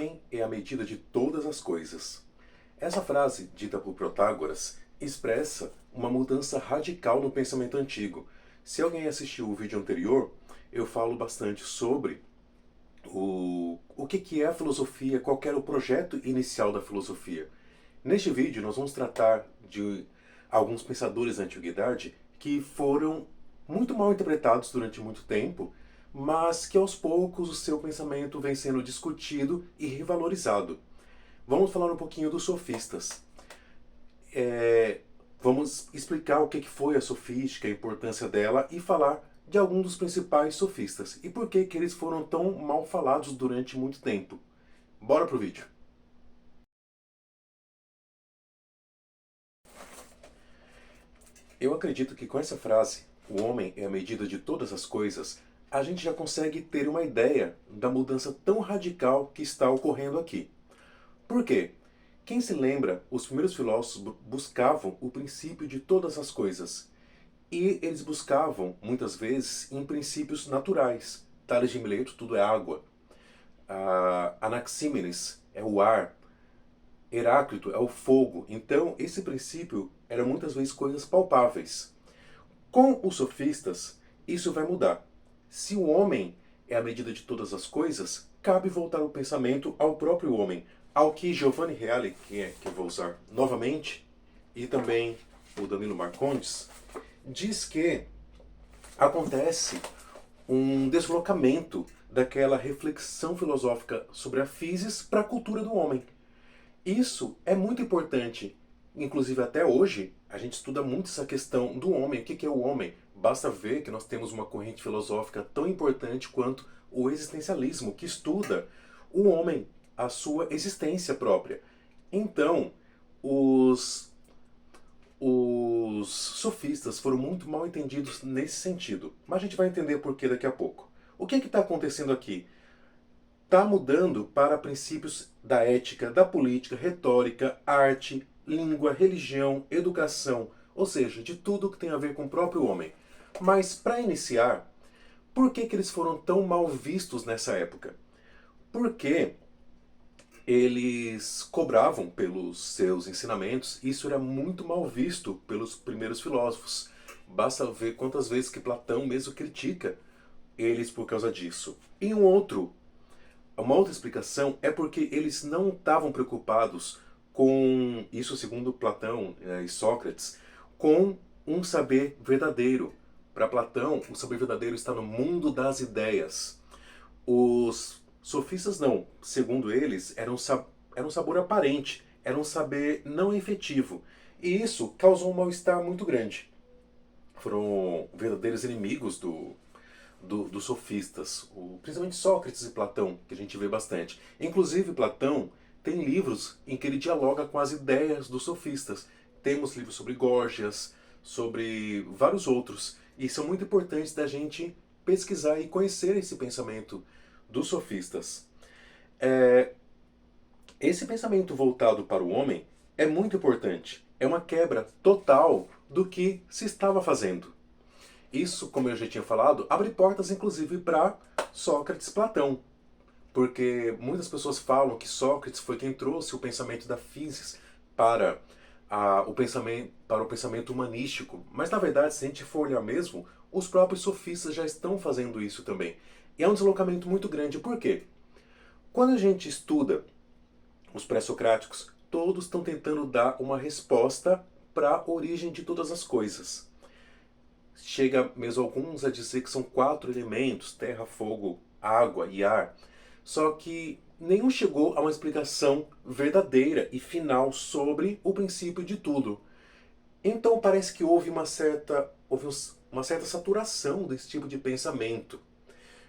homem é a medida de todas as coisas. Essa frase, dita por Protágoras, expressa uma mudança radical no pensamento antigo. Se alguém assistiu o vídeo anterior, eu falo bastante sobre o que é a filosofia, qual era o projeto inicial da filosofia. Neste vídeo nós vamos tratar de alguns pensadores da antiguidade que foram muito mal interpretados durante muito tempo, mas que aos poucos o seu pensamento vem sendo discutido e revalorizado. Vamos falar um pouquinho dos sofistas. Vamos explicar o que foi a sofística, a importância dela e falar de alguns dos principais sofistas e por que eles foram tão mal falados durante muito tempo. Bora pro vídeo. Eu acredito que com essa frase, o homem é a medida de todas as coisas, a gente já consegue ter uma ideia da mudança tão radical que está ocorrendo aqui. Por quê? Quem se lembra, os primeiros filósofos buscavam o princípio de todas as coisas. E eles buscavam, muitas vezes, em princípios naturais. Tales de Mileto, tudo é água. Anaxímenes é o ar. Heráclito é o fogo. Então, esse princípio era muitas vezes coisas palpáveis. Com os sofistas, isso vai mudar. Se o homem é a medida de todas as coisas, cabe voltar o pensamento ao próprio homem, ao que Giovanni Reale, que eu vou usar novamente, e também o Danilo Marcondes, diz que acontece um deslocamento daquela reflexão filosófica sobre a physis para a cultura do homem. Isso é muito importante. Inclusive até hoje, a gente estuda muito essa questão do homem. O que é o homem? Basta ver que nós temos uma corrente filosófica tão importante quanto o existencialismo, que estuda o homem, a sua existência própria. Então, os sofistas foram muito mal entendidos nesse sentido. Mas a gente vai entender por que daqui a pouco. O que está acontecendo aqui? Está mudando para princípios da ética, da política, retórica, arte, língua, religião, educação, ou seja, de tudo que tem a ver com o próprio homem. Mas, para iniciar, por que eles foram tão mal vistos nessa época? Porque eles cobravam pelos seus ensinamentos, e isso era muito mal visto pelos primeiros filósofos. Basta ver quantas vezes que Platão mesmo critica eles por causa disso. E uma outra explicação é porque eles não estavam preocupados com, isso segundo Platão e Sócrates, com um saber verdadeiro. Para Platão, o saber verdadeiro está no mundo das ideias. Os sofistas não, segundo eles, era um sabor aparente, era um saber não efetivo. E isso causou um mal-estar muito grande. Foram verdadeiros inimigos dos sofistas, principalmente Sócrates e Platão, que a gente vê bastante. Inclusive, Platão tem livros em que ele dialoga com as ideias dos sofistas. Temos livros sobre Górgias, sobre vários outros, e são muito importantes da gente pesquisar e conhecer esse pensamento dos sofistas. Esse pensamento voltado para o homem é muito importante. É uma quebra total do que se estava fazendo. Isso, como eu já tinha falado, abre portas inclusive para Sócrates e Platão. Porque muitas pessoas falam que Sócrates foi quem trouxe o pensamento da physis para o pensamento humanístico. Mas na verdade, se a gente for olhar mesmo, os próprios sofistas já estão fazendo isso também. E é um deslocamento muito grande. Por quê? Quando a gente estuda os pré-socráticos, todos estão tentando dar uma resposta para a origem de todas as coisas. Chega mesmo alguns a dizer que são 4 elementos: terra, fogo, água e ar. Só que nenhum chegou a uma explicação verdadeira e final sobre o princípio de tudo. Então parece que houve uma certa saturação desse tipo de pensamento.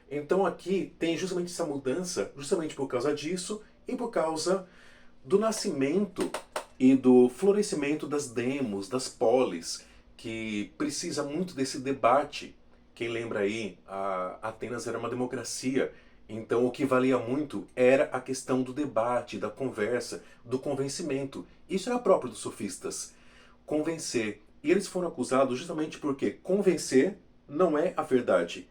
Então aqui tem justamente essa mudança, justamente por causa disso e por causa do nascimento e do florescimento das demos, das polis, que precisa muito desse debate. Quem lembra aí, Atenas era uma democracia, então o que valia muito era a questão do debate, da conversa, do convencimento. Isso era próprio dos sofistas, convencer. E eles foram acusados justamente porque convencer não é a verdade.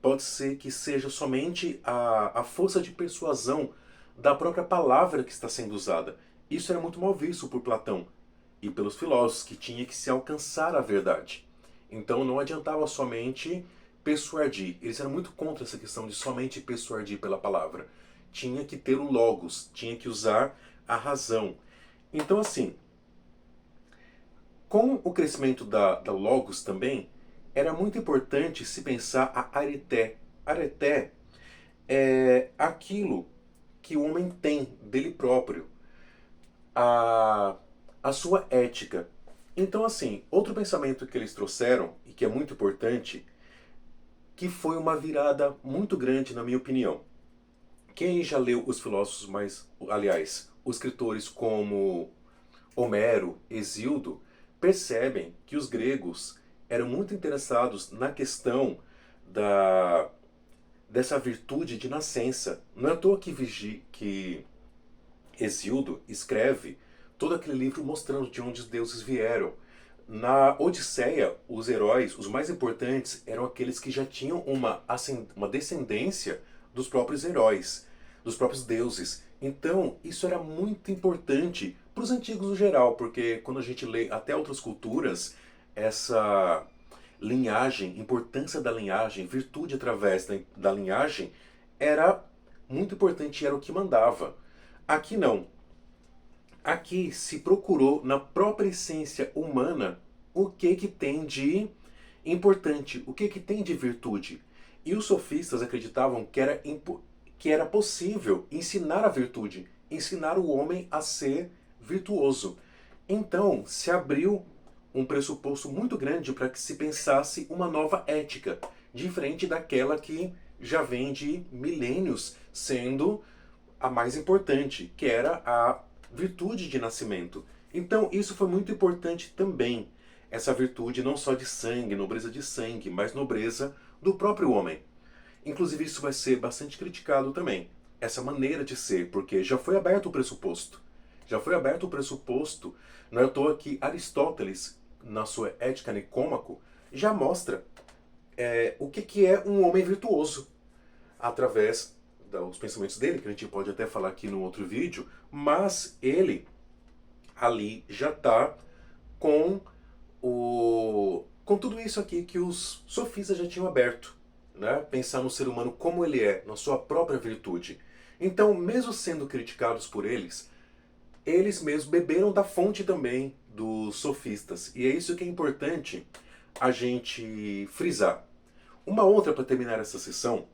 Pode ser que seja somente a força de persuasão da própria palavra que está sendo usada. Isso era muito mal visto por Platão e pelos filósofos, que tinha que se alcançar a verdade. Então não adiantava somente persuadir. Eles eram muito contra essa questão de somente persuadir pela palavra. Tinha que ter o logos, tinha que usar a razão. Então assim, com o crescimento da logos também, era muito importante se pensar a areté. Areté é aquilo que o homem tem dele próprio, a, a sua ética. Então, assim, outro pensamento que eles trouxeram, e que é muito importante, que foi uma virada muito grande, na minha opinião. Quem já leu os filósofos mais, aliás, os escritores como Homero, Hesíodo, percebem que os gregos eram muito interessados na questão da, dessa virtude de nascença. Não é à toa que Hesíodo escreve todo aquele livro mostrando de onde os deuses vieram. Na Odisseia, os heróis, os mais importantes, eram aqueles que já tinham uma descendência dos próprios heróis, dos próprios deuses. Então, isso era muito importante para os antigos no geral, porque quando a gente lê até outras culturas, essa linhagem, importância da linhagem, virtude através da linhagem, era muito importante e era o que mandava. Aqui não. Aqui se procurou na própria essência humana o que tem de importante, o que tem de virtude. E os sofistas acreditavam que era possível ensinar a virtude, ensinar o homem a ser virtuoso. Então se abriu um pressuposto muito grande para que se pensasse uma nova ética, diferente daquela que já vem de milênios sendo a mais importante, que era a virtude de nascimento. Então isso foi muito importante também. Essa virtude não só de sangue, nobreza de sangue, mas nobreza do próprio homem. Inclusive isso vai ser bastante criticado também. Essa maneira de ser, porque já foi aberto o pressuposto. Já foi aberto o pressuposto, não é à toa que Aristóteles, na sua Ética Nicômaco, já mostra o que é um homem virtuoso, através dos pensamentos dele, que a gente pode até falar aqui no outro vídeo, mas ele ali já está com com tudo isso aqui que os sofistas já tinham aberto, né? Pensar no ser humano como ele é, na sua própria virtude. Então, mesmo sendo criticados por eles mesmos beberam da fonte também dos sofistas. E é isso que é importante a gente frisar. Uma outra para terminar essa sessão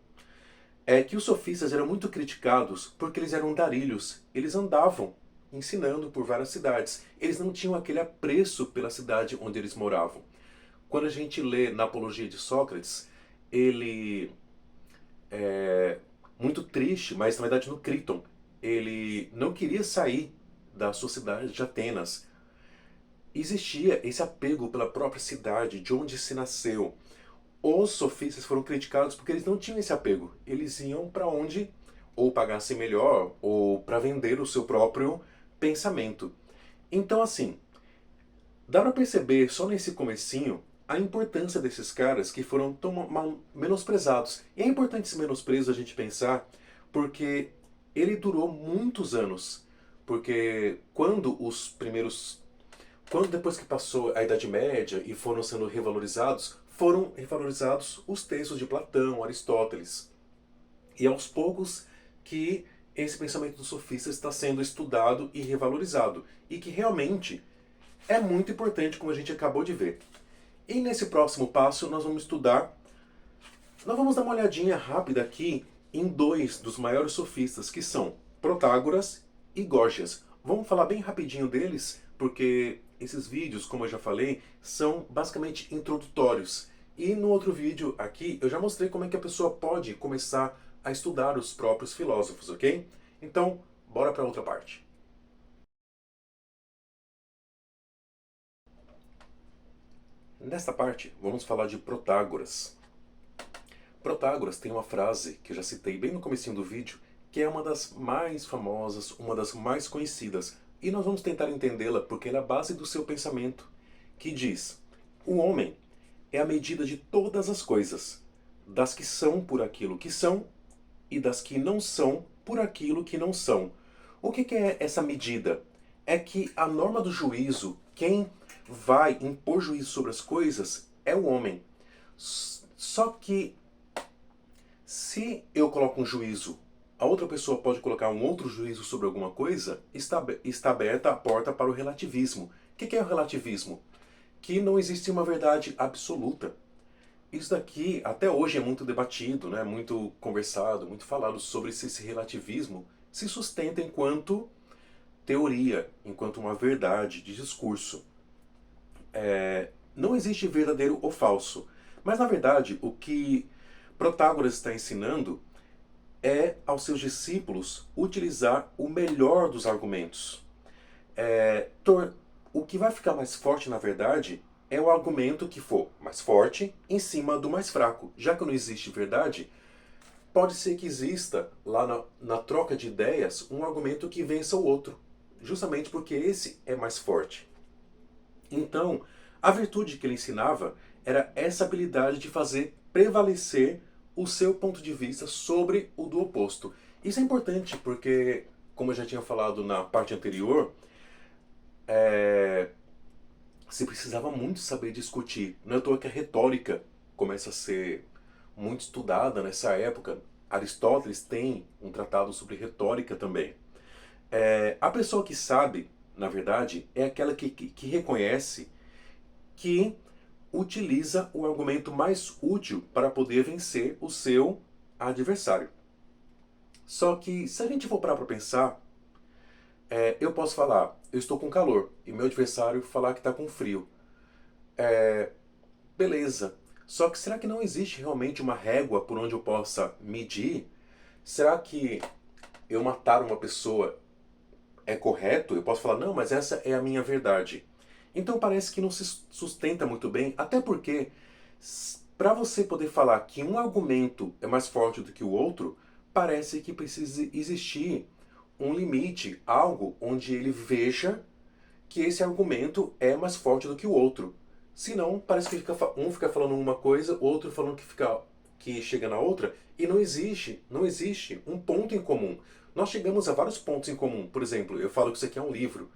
é que os sofistas eram muito criticados porque eles eram andarilhos. Eles andavam ensinando por várias cidades. Eles não tinham aquele apreço pela cidade onde eles moravam. Quando a gente lê na Apologia de Sócrates, ele é muito triste, mas na verdade no Criton, ele não queria sair da sua cidade de Atenas. Existia esse apego pela própria cidade, de onde se nasceu. Os sofistas foram criticados porque eles não tinham esse apego. Eles iam para onde ou pagassem melhor, ou para vender o seu próprio pensamento. Então assim, dá para perceber só nesse comecinho a importância desses caras que foram tão menosprezados. E é importante esse menosprezo a gente pensar, porque ele durou muitos anos. Porque quando depois que passou a Idade Média e foram revalorizados os textos de Platão, Aristóteles. E aos poucos que esse pensamento dos sofistas está sendo estudado e revalorizado. E que realmente é muito importante, como a gente acabou de ver. E nesse próximo passo nós vamos dar uma olhadinha rápida aqui em dois dos maiores sofistas, que são Protágoras e Górgias. Vamos falar bem rapidinho deles, porque esses vídeos, como eu já falei, são basicamente introdutórios. E no outro vídeo aqui eu já mostrei como é que a pessoa pode começar a estudar os próprios filósofos, ok? Então, bora para outra parte. Nesta parte, vamos falar de Protágoras. Protágoras tem uma frase que eu já citei bem no comecinho do vídeo, que é uma das mais famosas, uma das mais conhecidas, e nós vamos tentar entendê-la porque ela é a base do seu pensamento, que diz: o homem é a medida de todas as coisas, das que são por aquilo que são e das que não são por aquilo que não são. O que é essa medida? É que a norma do juízo, quem vai impor juízo sobre as coisas é o homem. Só que se eu coloco um juízo, a outra pessoa pode colocar um outro juízo sobre alguma coisa, está aberta a porta para o relativismo. O que é o relativismo? Que não existe uma verdade absoluta. Isso daqui até hoje é muito debatido, né? Muito conversado, muito falado sobre se esse relativismo se sustenta enquanto teoria, enquanto uma verdade de discurso. Não existe verdadeiro ou falso. Mas na verdade, o que Protágoras está ensinando é aos seus discípulos utilizar o melhor dos argumentos. O que vai ficar mais forte, na verdade, é o argumento que for mais forte em cima do mais fraco. Já que não existe verdade, pode ser que exista lá na troca de ideias um argumento que vença o outro, justamente porque esse é mais forte. Então, a virtude que ele ensinava era essa habilidade de fazer prevalecer o seu ponto de vista sobre o do oposto. Isso é importante porque, como eu já tinha falado na parte anterior, se precisava muito saber discutir. Não é à toa que a retórica começa a ser muito estudada nessa época. Aristóteles tem um tratado sobre retórica também. A pessoa que sabe, na verdade, é aquela que reconhece que utiliza o argumento mais útil para poder vencer o seu adversário. Só que, se a gente for parar para pensar, eu posso falar, eu estou com calor, e meu adversário falar que está com frio. Beleza. Só que será que não existe realmente uma régua por onde eu possa medir? Será que eu matar uma pessoa é correto? Eu posso falar, não, mas essa é a minha verdade. Então parece que não se sustenta muito bem, até porque para você poder falar que um argumento é mais forte do que o outro, parece que precisa existir um limite, algo onde ele veja que esse argumento é mais forte do que o outro. Senão, parece que um fica falando uma coisa, o outro falando que chega na outra, e não existe um ponto em comum. Nós chegamos a vários pontos em comum. Por exemplo, eu falo que isso aqui é um livro.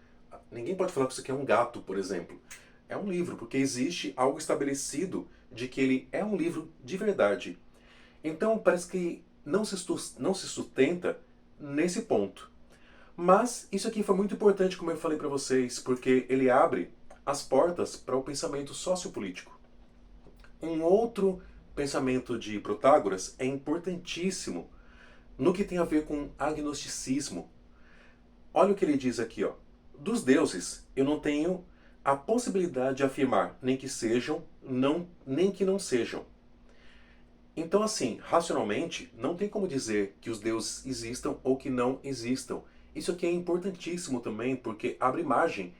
Ninguém pode falar que isso aqui é um gato, por exemplo. É um livro, porque existe algo estabelecido de que ele é um livro de verdade. Então, parece que não se sustenta nesse ponto. Mas isso aqui foi muito importante, como eu falei para vocês, porque ele abre as portas para o pensamento sociopolítico. Um outro pensamento de Protágoras é importantíssimo no que tem a ver com agnosticismo. Olha o que ele diz aqui, ó. Dos deuses, eu não tenho a possibilidade de afirmar nem que sejam, nem que não sejam. Então, assim, racionalmente, não tem como dizer que os deuses existam ou que não existam. Isso aqui é importantíssimo também, porque abre margem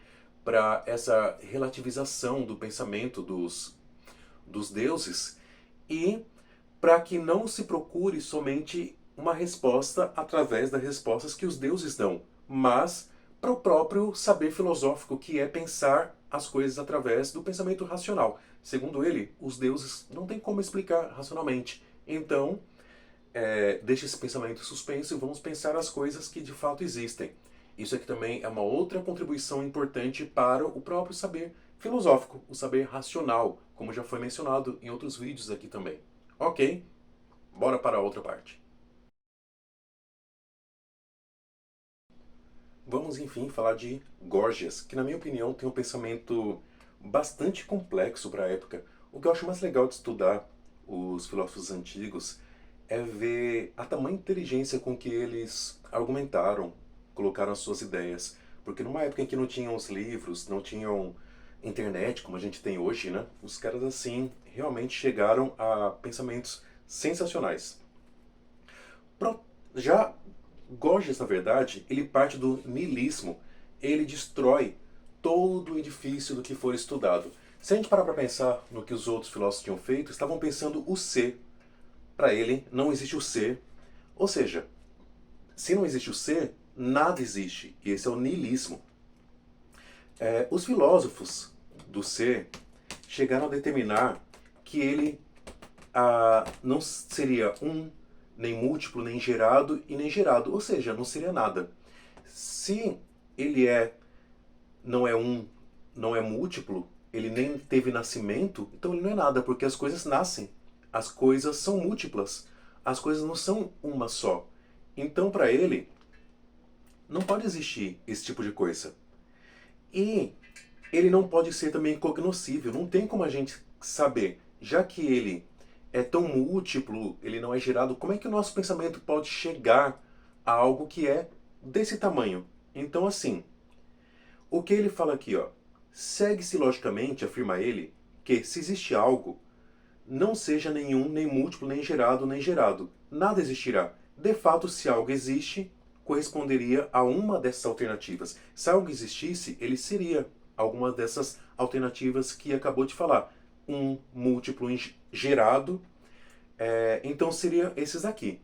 para essa relativização do pensamento dos deuses e para que não se procure somente uma resposta através das respostas que os deuses dão, mas para o próprio saber filosófico, que é pensar as coisas através do pensamento racional. Segundo ele, os deuses não têm como explicar racionalmente. Então, deixa esse pensamento suspenso e vamos pensar as coisas que de fato existem. Isso aqui também é uma outra contribuição importante para o próprio saber filosófico, o saber racional, como já foi mencionado em outros vídeos aqui também. Ok, bora para a outra parte. Vamos enfim falar de Gorgias, que na minha opinião tem um pensamento bastante complexo para a época. O que eu acho mais legal de estudar os filósofos antigos é ver a tamanha inteligência com que eles argumentaram, colocaram as suas ideias. Porque numa época em que não tinham os livros, não tinham internet como a gente tem hoje, né? Os caras assim realmente chegaram a pensamentos sensacionais. Já Gorgias, na verdade, ele parte do niilismo. Ele destrói todo o edifício do que for estudado. Se a gente parar para pensar no que os outros filósofos tinham feito, estavam pensando o ser. Para ele, não existe o ser. Ou seja, se não existe o ser, nada existe. E esse é o niilismo. Os filósofos do ser chegaram a determinar que ele não seria um, nem múltiplo, nem gerado e nem gerado. Ou seja, não seria nada. Se ele não é não é múltiplo, ele nem teve nascimento, então ele não é nada, porque as coisas nascem. As coisas são múltiplas. As coisas não são uma só. Então, para ele, não pode existir esse tipo de coisa. E ele não pode ser também cognoscível. Não tem como a gente saber. Já que ele é tão múltiplo, ele não é gerado, como é que o nosso pensamento pode chegar a algo que é desse tamanho? Então, assim, o que ele fala aqui, ó, segue-se logicamente, afirma ele, que se existe algo, não seja nenhum, nem múltiplo, nem gerado, nem gerado. Nada existirá. De fato, se algo existe, corresponderia a uma dessas alternativas. Se algo existisse, ele seria alguma dessas alternativas que acabou de falar. Um múltiplo gerado, então seria esses aqui.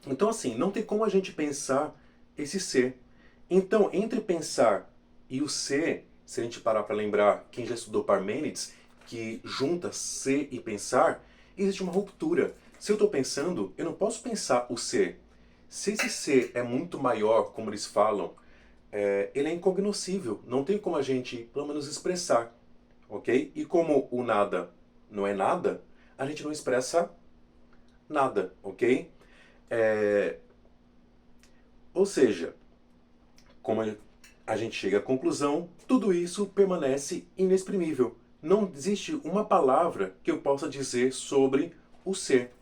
Então, assim, não tem como a gente pensar esse ser. Então, entre pensar e o ser, se a gente parar para lembrar, quem já estudou Parmênides, que junta ser e pensar, existe uma ruptura. Se eu estou pensando, eu não posso pensar o ser. Se esse ser é muito maior, como eles falam, ele é incognoscível. Não tem como a gente, pelo menos, expressar. Ok? E como o nada não é nada, a gente não expressa nada. Ok? Ou seja, como a gente chega à conclusão, tudo isso permanece inexprimível. Não existe uma palavra que eu possa dizer sobre o ser.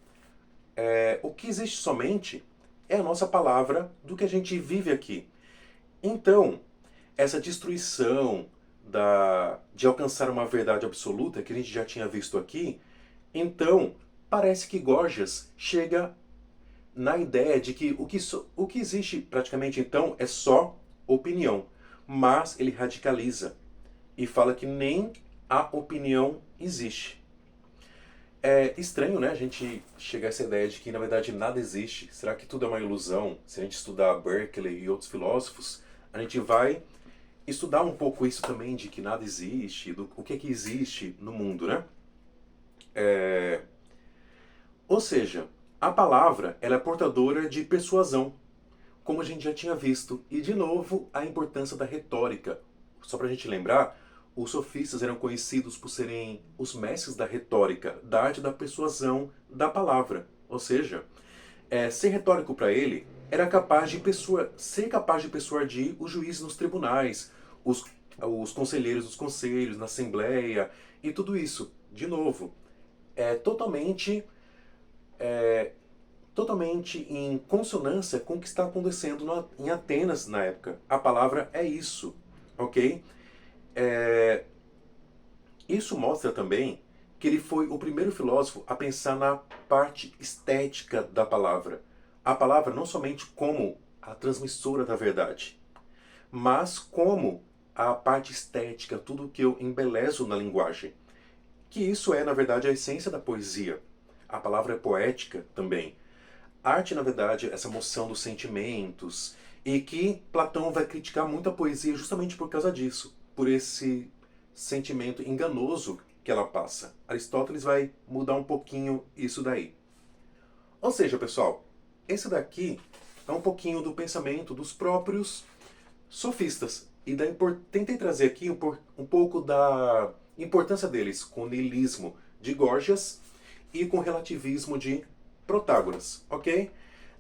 O que existe somente é a nossa palavra do que a gente vive aqui. Então, essa destruição de alcançar uma verdade absoluta, que a gente já tinha visto aqui, então, parece que Gorgias chega na ideia de que o que existe praticamente então é só opinião. Mas ele radicaliza e fala que nem a opinião existe. É estranho, né, a gente chegar a essa ideia de que na verdade nada existe. Será que tudo é uma ilusão? Se a gente estudar Berkeley e outros filósofos, a gente vai estudar um pouco isso também, de que nada existe, o que é que existe no mundo, né? Ou seja, a palavra ela é portadora de persuasão, como a gente já tinha visto. E, de novo, a importância da retórica. Só para a gente lembrar, os sofistas eram conhecidos por serem os mestres da retórica, da arte da persuasão da palavra. Ou seja, ser retórico para ele era ser capaz de persuadir os juízes nos tribunais, os conselheiros dos conselhos, na assembleia, e tudo isso. De novo, é totalmente em consonância com o que está acontecendo em Atenas na época. A palavra é isso, ok? Isso mostra também que ele foi o primeiro filósofo a pensar na parte estética da palavra. A palavra não somente como a transmissora da verdade, mas como a parte estética, tudo que eu embelezo na linguagem. Que isso é, na verdade, a essência da poesia. A palavra é poética também. Arte, na verdade, é essa moção dos sentimentos, e que Platão vai criticar muito a poesia justamente por causa disso, por esse sentimento enganoso que ela passa. Aristóteles vai mudar um pouquinho isso daí. Ou seja, pessoal, esse daqui é um pouquinho do pensamento dos próprios sofistas. E daí tentei trazer aqui um pouco da importância deles com o niilismo de Gorgias e com o relativismo de Protágoras, ok?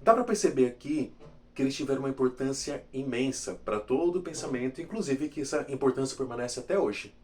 Dá para perceber aqui que eles tiveram uma importância imensa para todo o pensamento, inclusive que essa importância permanece até hoje.